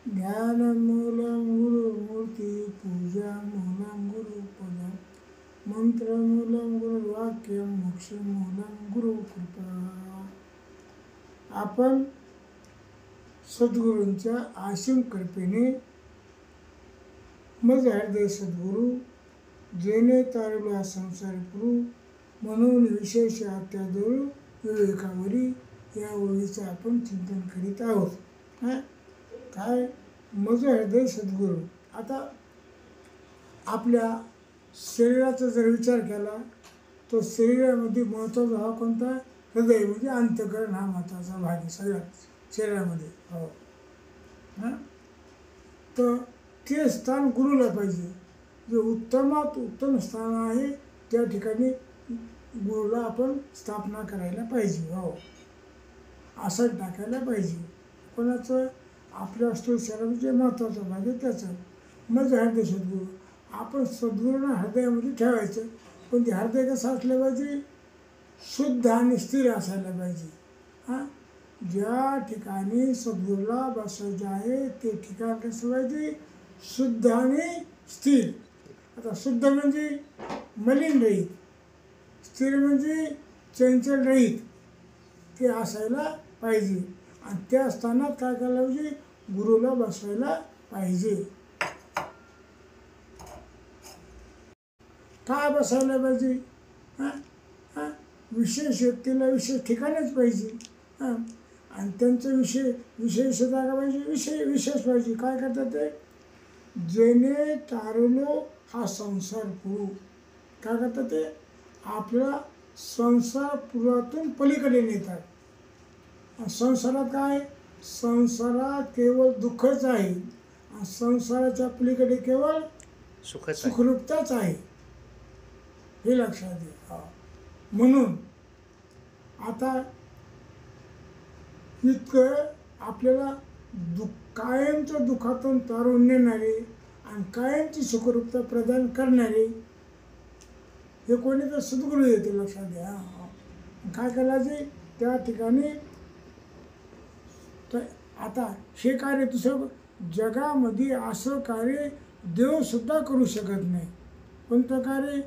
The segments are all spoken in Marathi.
ध्यानमूलं गुरुमूर्ति पूजामूलं गुरुपदं मंत्रमूलं गुरुवाक्यं मोक्षमूलं गुरुकृपा. आपण सद्गुरूंच्या असीम कृपेने मज हृदय सद्गुरू जेणे तारला संसार पुरू म्हणून विशेष आत्यादोरू विवेकावरी या ओळीचं आपण चिंतन करीत आहोत. काय मज हृदय सद्गुरू. आता आपल्या शरीराचा जर विचार केला तो शरीरामध्ये महत्त्वाचा भाग कोणता? हृदय म्हणजे अंतःकरण हा महत्त्वाचा भाग आहे सगळ्या शरीरामध्ये. हो तर ते स्थान गुरुला पाहिजे. जे उत्तमात उत्तम स्थान आहे त्या ठिकाणी गुरुला आपण स्थापना करायला पाहिजे. हो असं टाकायला पाहिजे. कोणाचं? आपल्या स्थूल शरीरामध्ये महत्त्वाचा भाग आहे त्याचं. मग हृदय सद्गुरू आपण सद्गुरूंना हृदयामध्ये ठेवायचं. पण ते हृदय कसं असलं पाहिजे? शुद्ध आणि स्थिर असायला पाहिजे. ज्या ठिकाणी सद्गुरूला बसायचं आहे ते ठिकाण कसं पाहिजे? शुद्ध आणि स्थिर. आता शुद्ध म्हणजे मलिन रहित, स्थिर म्हणजे चंचल रहित ते असायला पाहिजे. आणि त्या स्थानात काय करायला पाहिजे? गुरुला बसवायला पाहिजे. काय बसायला पाहिजे? विशेष व्यक्तीला विशेष ठिकाणच पाहिजे. आणि त्यांचं विशेष जागा पाहिजे, विशेष पाहिजे. काय करतात ते? जेणे तारलो हा संसार पुरू. काय करतात ते? आपला संसार पुरातून पलीकडे नेतात. संसारात काय? संसारात केवळ दुःखच आहे. संसाराच्या पलीकडे केवळ सुखरूपताच आहे. हे लक्षात घ्या. म्हणून आता इतकं आपल्याला कायमच्या दुःखातून तारून नेणारे आणि कायमची सुखरूपता प्रदान करणारे हे कोणी? तर सद्गुरू येते. लक्षात घ्या. काय करायचे त्या ठिकाणी? तर आता हे कार्य दुसरं जगामध्ये असं कार्य देवसुद्धा करू शकत नाही. कोणतं कार्य?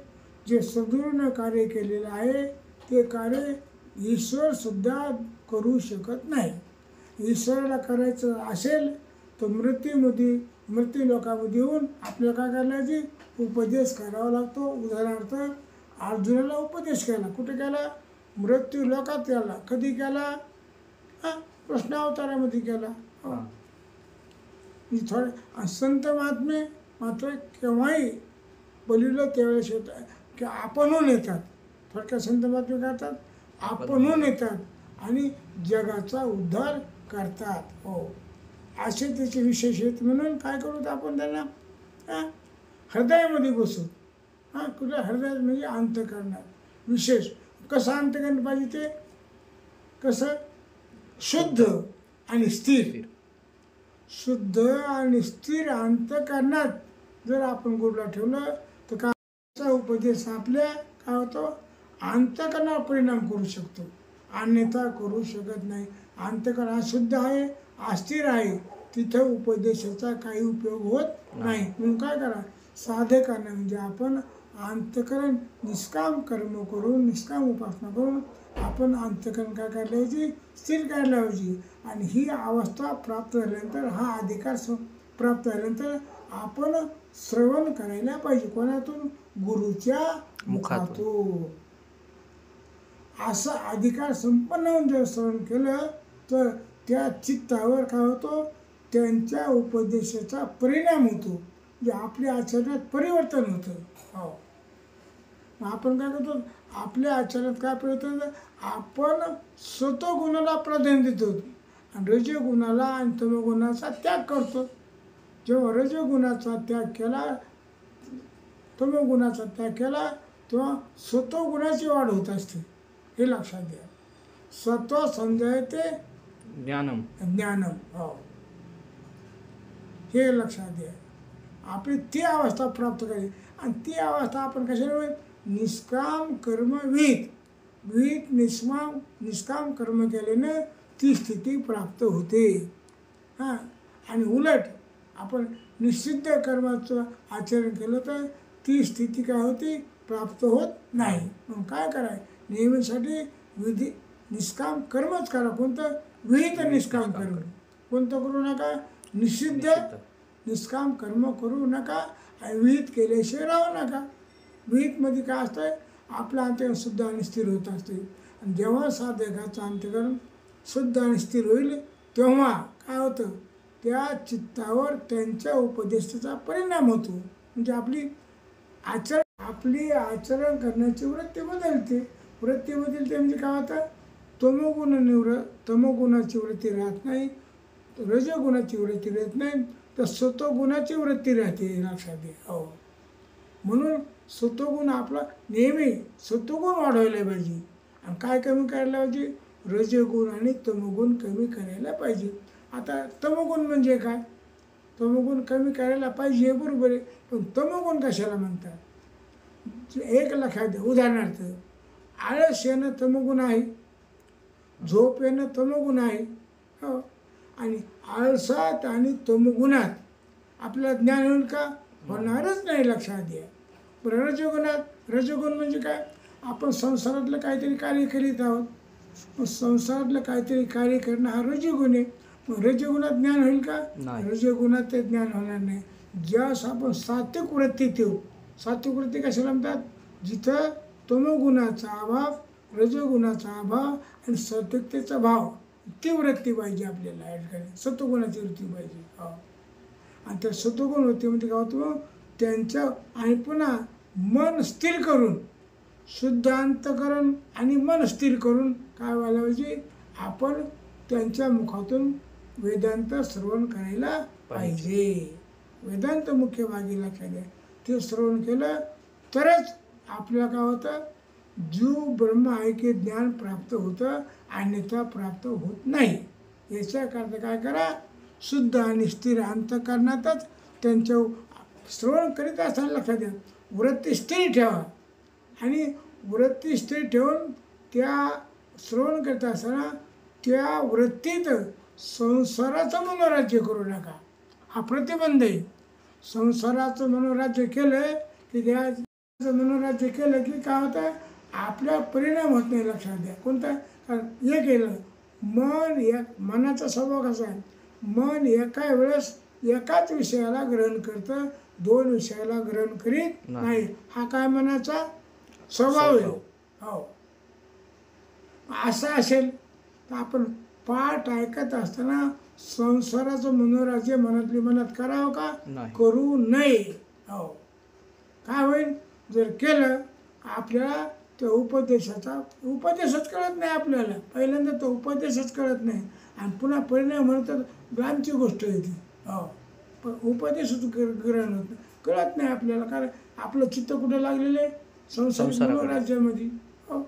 जे सद्गुरूनं कार्य केलेलं आहे ते कार्य ईश्वरसुद्धा करू शकत नाही. ईश्वराला करायचं असेल तर मृत्यू लोकामध्ये येऊन आपल्याला काय करायचे? उपदेश करावा लागतो. उदाहरणार्थ अर्जुनाला उपदेश केला. कुठे केला? मृत्यू लोकात केला. कधी केला? कृष्णावतारामध्ये केला. थोडे संत महात्मे मात्र केव्हाही बोलिलं त्यावेळेस येतात की आपणहून येतात. थोडक्यात संत महात्मे करतात आपणहून येतात आणि जगाचा उद्धार करतात. हो असे त्याचे विशेष आहेत. म्हणून काय करू? आपण त्यांना हृदयामध्ये बसू. कुठे? हृदयात म्हणजे अंतःकरणात विशेष. कसं अंतःकरण पाहिजे? ते कसं? शुद्ध आणि स्थिर. शुद्ध आणि स्थिर अंतःकरणात जर आपण गुरुला ठेवलं तर काय उपदेश आपल्या काय होतो? अंतःकरणावर परिणाम करू शकतो, अन्यथा करू शकत नाही. अंतःकरण अशुद्ध आहे, अस्थिर आहे, तिथं उपदेशाचा काही उपयोग होत नाही. म्हणून काय करा? साधे करणं म्हणजे आपण अंतःकरण निष्काम कर्म करून, निष्काम उपासना करून आपण अंतःकरण काय करायला पाहिजे? स्थिर करायला पाहिजे. आणि ही अवस्था प्राप्त झाल्यानंतर, हा अधिकार प्राप्त झाल्यानंतर आपण श्रवण करायला पाहिजे. कोणातून? गुरुच्या मुखातून. असा अधिकार संपन्न होऊन जर श्रवण केलं तर त्या चित्तावर काय होतो? त्यांच्या उपदेशाचा परिणाम होतो. म्हणजे आपल्या आचरणात परिवर्तन होतं. हो आपण काय करतो? आपल्या आचरणात काय परिवर्तन होतं? आपण सत्वगुणाला प्राधान्य देतो आणि रजोगुणाला आणि तमोगुणाचा त्याग करतो. जेव्हा रजोगुणाचा त्याग केला, तमोगुणाचा त्याग केला तेव्हा सत्वगुणाची वाढ होत असते. हे लक्षात घ्या. सत्व संजयते ज्ञानम. हो हे लक्षात घ्या. आपली ती अवस्था प्राप्त करायची. आणि ती अवस्था आपण कशाला? निष्काम कर्म विहित निष्काम कर्म केल्यानं ती स्थिती प्राप्त होते. आणि उलट आपण निषिद्ध कर्माचं आचरण केलं तर ती स्थिती काय होती, प्राप्त होत नाही. म्हणून काय कराय, नेहमीसाठी विधी निष्काम कर्मच करा. कोणतं, विहित निष्काम कर्म. कोणतं करू नका, निषिद्ध निष्काम कर्म करू नका. आणि विहित केल्याशिवाय राहू नका. विहितमध्ये काय असतं, आपलं अंतकरण शुद्ध आणि स्थिर होत असते. आणि जेव्हा साधकाचं अंतकरण शुद्ध आणि स्थिर होईल तेव्हा काय होतं, त्या चित्तावर त्यांच्या उपदेशाचा परिणाम होतो. म्हणजे आपली आचरण करण्याची वृत्ती बदलते. वृत्ती बदलते म्हणजे काय होतं, तमोगुणाची वृत्ती राहत नाही, रजगुणाची वृत्ती राहत नाही, तर सत्वगुणाची वृत्ती राहते. लक्षात घ्या. हो, म्हणून सत्वगुण आपला नेहमी सत्वगुण वाढवायला पाहिजे. आणि काय कमी करायला पाहिजे, रजगुण आणि तमोगुण कमी करायला पाहिजे. आता तमोगुण म्हणजे काय, तमोगुण कमी करायला पाहिजे बरोबर आहे, पण तमोगुण कशाला म्हणतात, एक लक्षात द्या. उदाहरणार्थ, आळस येणं तमोगुण आहे, झोप येणं तमोगुण आहे. हो, आणि आळसात आणि तमोगुणात आपल्याला ज्ञान होईल का, होणारच नाही. लक्षात द्या. बरं, रजगुण म्हणजे काय, आपण संसारातलं काहीतरी कार्य करीत आहोत. मग संसारातलं काहीतरी कार्य करणं हा रजगुण आहे. मग रजगुणात ज्ञान होईल का, रजगुणात ते ज्ञान होणार नाही. ज्यास आपण सात्विक वृत्ती ठेवू, सात्विक वृत्ती कशाला म्हणतात, जिथं तमोगुणाचा अभाव, रजगुणाचा अभाव आणि सात्विकतेचा भाव, ती वृत्ती पाहिजे आपल्याला. ॲड करायची सत्वगुणाची वृत्ती पाहिजे. हो, आणि त्या सत्वगुण वृत्तीमध्ये काय होतं, त्यांच्या आणि पुन्हा मन स्थिर करून, शुद्ध अंतकरण आणि मन स्थिर करून काय व्हायला पाहिजे, आपण त्यांच्या मुखातून वेदांत श्रवण करायला पाहिजे. वेदांत मुख्य भागी लक्षात द्या. ते श्रवण केलं तरच आपल्याला काय होतं, जीव ब्रह्म ऐक्य ज्ञान प्राप्त होतं, अन्यथा प्राप्त होत नाही. याच्याकरता काय करा, शुद्ध आणि स्थिर अंतकरणातच त्यांच्या श्रवण करीत असताना लक्षात द्या, वृत्ती स्थिर ठेवा. आणि वृत्ती स्थिर ठेवून त्या श्रवण करत असताना त्या वृत्तीत संसाराचं मनोराज्य करू नका. हा प्रतिबंध आहे. संसाराचं मनोराज्य केलं की, त्या मनोराज्य केलं की काय होतं, आपल्या परिणाम होत नाही. लक्षात द्या. कोणता, कारण हे केलं मनाचा स्वभाव कसा आहे, मन एका वेळेस एकाच विषयाला ग्रहण करतं, दोन विषयाला ग्रहण करीत नाही. हा काय मनाचा स्वभाव आहे. हो, असा असेल तर आपण पाठ ऐकत असताना संसाराचं मनोराज्य मनात करावं का, करू नये. हो, काय होईल, जर केलं आपल्याला त्या उपदेशच कळत नाही. आपल्याला पहिल्यांदा तो उपदेशच कळत नाही आणि पुन्हा परिणाम म्हणतात लांबची गोष्ट येते. हो, पण उपदेशच ग्रहण होत नाही, कळत नाही आपल्याला. कारण आपलं चित्त कुठं लागलेलं आहे, संसार मनोराज्यामध्ये. हो,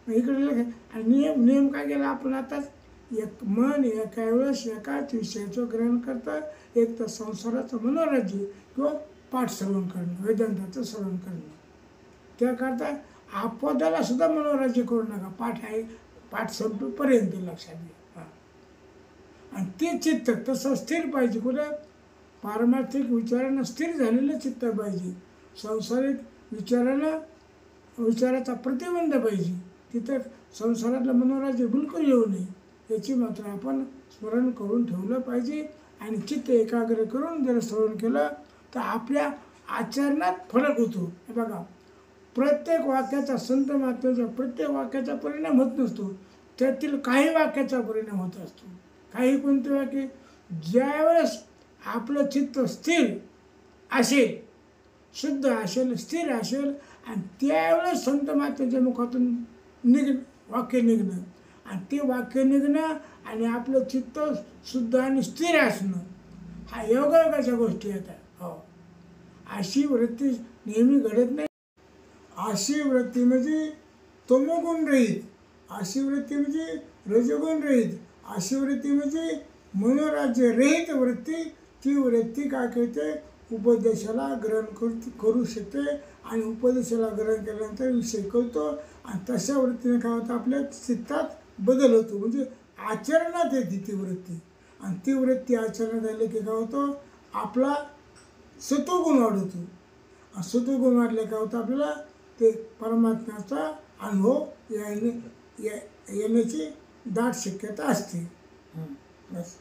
इकडे आणि नियम काय केला आपण आताच, एक मन एका वेळेस एकाच विषयाचं ग्रहण करतं. एक तर संसाराचं मनोराज्य किंवा पाठ श्रवण करणं, वेदांताचं श्रवण करणं. त्याकरता आपदाला सुद्धा मनोराज्य करू नका, पाठ संपेपर्यंत. लक्षात घ्या. आणि ते चित्त तसं स्थिर पाहिजे. कुठं, पारमार्थिक विचारानं स्थिर झालेलं चित्त पाहिजे. संसारिक विचाराचा प्रतिबंध पाहिजे. तिथं संसारातलं मनोराज्य बिलकुल येऊ नये, याची मात्र आपण स्मरण करून ठेवलं पाहिजे. आणि चित्त एकाग्र करून जर श्रवण केलं तर आपल्या आचरणात फरक होतो. हे बघा, प्रत्येक वाक्याचा, संत महात्म्याच्या प्रत्येक वाक्याचा परिणाम होत नसतो, त्यातील काही वाक्याचा परिणाम होत असतो. काही कोणते वाक्य, ज्यावेळेस आपलं चित्त स्थिर असेल, शुद्ध असेल, स्थिर असेल, आणि त्यावेळेस संत महात्म्याच्या मुखातून वाक्य निघणं, आणि ते वाक्य निघणं आणि आपलं चित्त शुद्ध आणि स्थिर असणं, हा योगायोगाच्या गोष्टी येतात. हो, अशी वृत्ती नेहमी घडत नाही. अशी वृत्ती म्हणजे तमोगुण रहित, अशी वृत्ती म्हणजे रजगुण रहित, अशी वृत्ती म्हणजे मनोराज्य रहित वृत्ती. ती वृत्ती काय करते, उपदेशाला ग्रहण करू शकते. आणि उपदेशाला ग्रहण केल्यानंतर विषय कळतो. आणि तशा वृत्तीने काय होतं, आपल्या चित्तात बदल होतो. म्हणजे आचरणात येते ती वृत्ती. आणि ती वृत्ती आचरणात आली की काय होतं, आपला सत्वगुण वाढतो. आणि सत्वगुण वाढले काय होतं, आपल्याला ते परमात्म्याचा अनुभव येण्याची दाट शक्यता असते. बस.